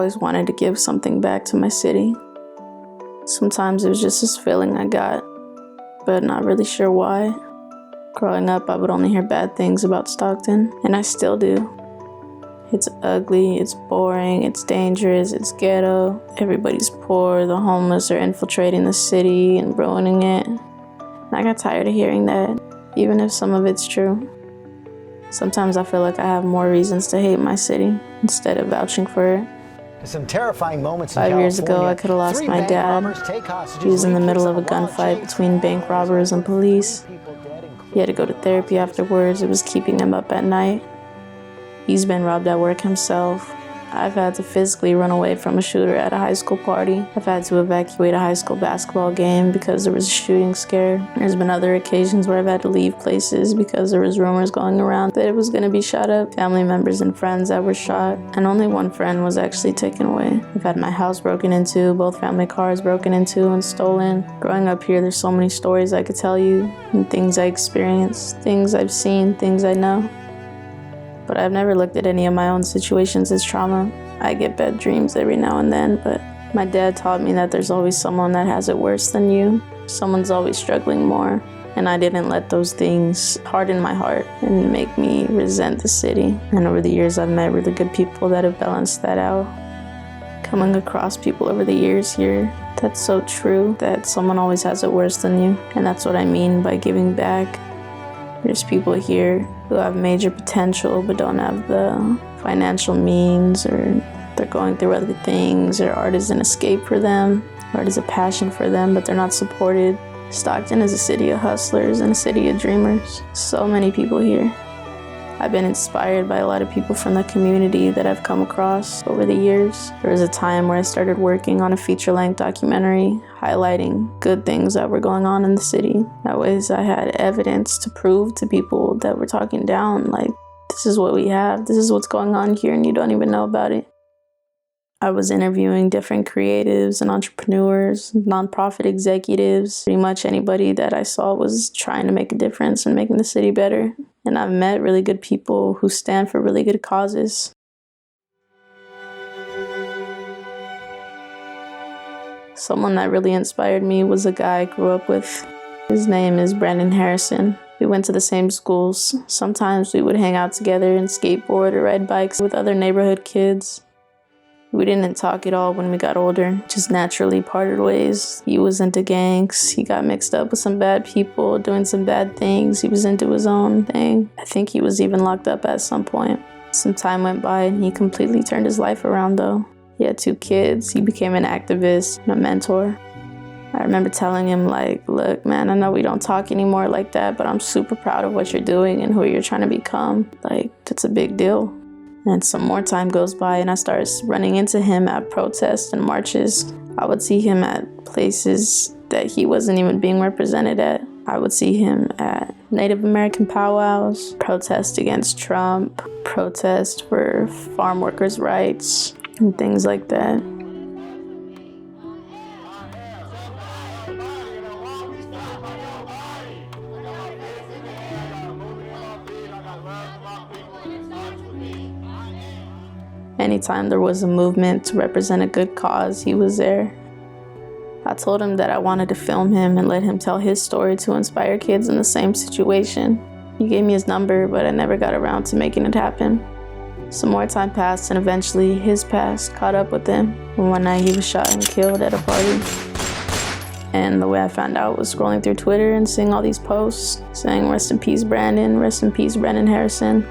always wanted to give something back to my city. Sometimes it was just this feeling I got, but not really sure why. Growing up, I would only hear bad things about Stockton, and I still do. It's ugly, it's boring, it's dangerous, it's ghetto. Everybody's poor, the homeless are infiltrating the city and ruining it. And I got tired of hearing that, even if some of it's true. Sometimes I feel like I have more reasons to hate my city instead of vouching for it. Some terrifying moments in 5 years California. ago, I could have lost my dad. He was in the middle of a gunfight between bank robbers and police. He had to go to therapy afterwards. It was keeping him up at night. He's been robbed at work himself. I've had to physically run away from a shooter at a high school party. I've had to evacuate a high school basketball game because there was a shooting scare. There's been other occasions where I've had to leave places because there was rumors going around that it was going to be shot up. Family members and friends that were shot, and only one friend was actually taken away. I've had my house broken into, both family cars broken into and stolen. Growing up here, there's so many stories I could tell you, and things I experienced, things I've seen, things I know. But I've never looked at any of my own situations as trauma. I get bad dreams every now and then, but my dad taught me that there's always someone that has it worse than you. Someone's always struggling more, and I didn't let those things harden my heart and make me resent the city. And over the years, I've met really good people that have balanced that out. Coming across people over the years here, that's so true, that someone always has it worse than you. And that's what I mean by giving back. There's people here who have major potential but don't have the financial means, or they're going through other things, or art is an escape for them, art is a passion for them, but they're not supported. Stockton is a city of hustlers and a city of dreamers. So many people here. I've been inspired by a lot of people from the community that I've come across over the years. There was a time where I started working on a feature-length documentary highlighting good things that were going on in the city. That ways I had evidence to prove to people that were talking down, like, this is what we have, this is what's going on here, and you don't even know about it. I was interviewing different creatives and entrepreneurs, nonprofit executives. Pretty much anybody that I saw was trying to make a difference and making the city better. And I've met really good people who stand for really good causes. Someone that really inspired me was a guy I grew up with. His name is Brandon Harrison. We went to the same schools. Sometimes we would hang out together and skateboard or ride bikes with other neighborhood kids. We didn't talk at all when we got older, just naturally parted ways. He was into gangs. He got mixed up with some bad people, doing some bad things. He was into his own thing. I think he was even locked up at some point. Some time went by and he completely turned his life around though. He had 2 kids. He became an activist and a mentor. I remember telling him, like, look, man, I know we don't talk anymore like that, but I'm super proud of what you're doing and who you're trying to become. Like, that's a big deal. And some more time goes by and I start running into him at protests and marches. I would see him at places that he wasn't even being represented at. I would see him at Native American powwows, protest against Trump, protest for farm workers' rights, and things like that. Anytime there was a movement to represent a good cause, he was there. I told him that I wanted to film him and let him tell his story to inspire kids in the same situation. He gave me his number, but I never got around to making it happen. Some more time passed, and eventually his past caught up with him. And one night he was shot and killed at a party. And the way I found out was scrolling through Twitter and seeing all these posts saying, rest in peace, Brandon, rest in peace, Brandon Harrison.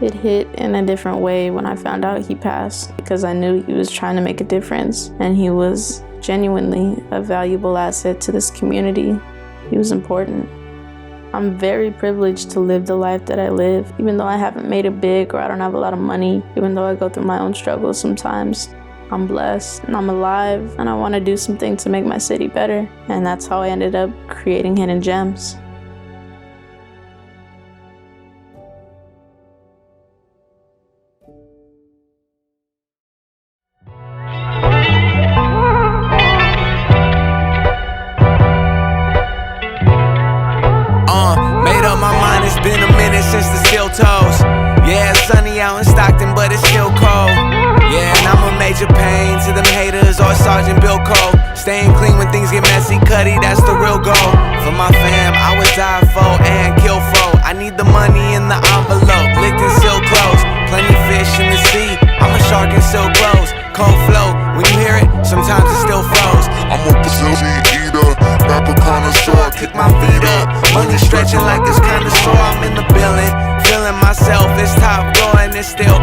It hit in a different way when I found out he passed, because I knew he was trying to make a difference and he was genuinely a valuable asset to this community. He was important. I'm very privileged to live the life that I live, even though I haven't made it big or I don't have a lot of money, even though I go through my own struggles sometimes. I'm blessed and I'm alive and I want to do something to make my city better. And that's how I ended up creating Hidden Gems. Been a minute since the steel toes. Yeah, it's sunny out in Stockton, but it's still cold. Yeah, and I'm Major Pain to them haters or Sergeant Bill Cole. Staying clean when things get messy, Cuddy, that's the real goal. For my fam, I would die for and kill for. I need the money in the envelope, licked and sealed clothes. Plenty fish in the sea, I'm a shark in silk clothes. Cold flow, when you hear it, sometimes it still froze. I'm a Brazilian eater, rapper connoisseur, Kick my feet up, money stretching like it's kinda sore. I'm in the building, feeling myself, it's top floor and it's still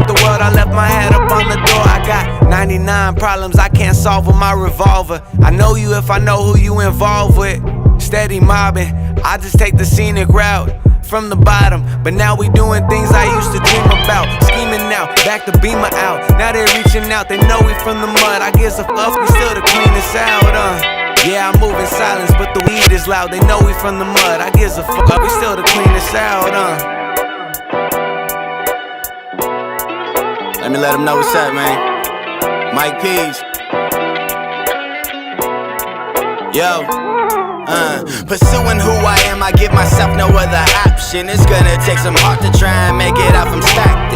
the world. I left my head up on the door. I got 99 problems I can't solve with my revolver. I know you if I know who you involved with. Steady mobbing, I just take the scenic route from the bottom, but now we doing things I used to dream about. Scheming now, back to Beamer out. Now they're reaching out, they know we from the mud. I guess a fuck, we still the cleanest out, Yeah, I move in silence, but the weed is loud. They know we from the mud. I gives a fuck, we still the cleanest out, Let me let them know what's up, man. Mike Peach. Yo. Pursuing who I am, I give myself no other option. It's gonna take some heart to try and make it out from stack.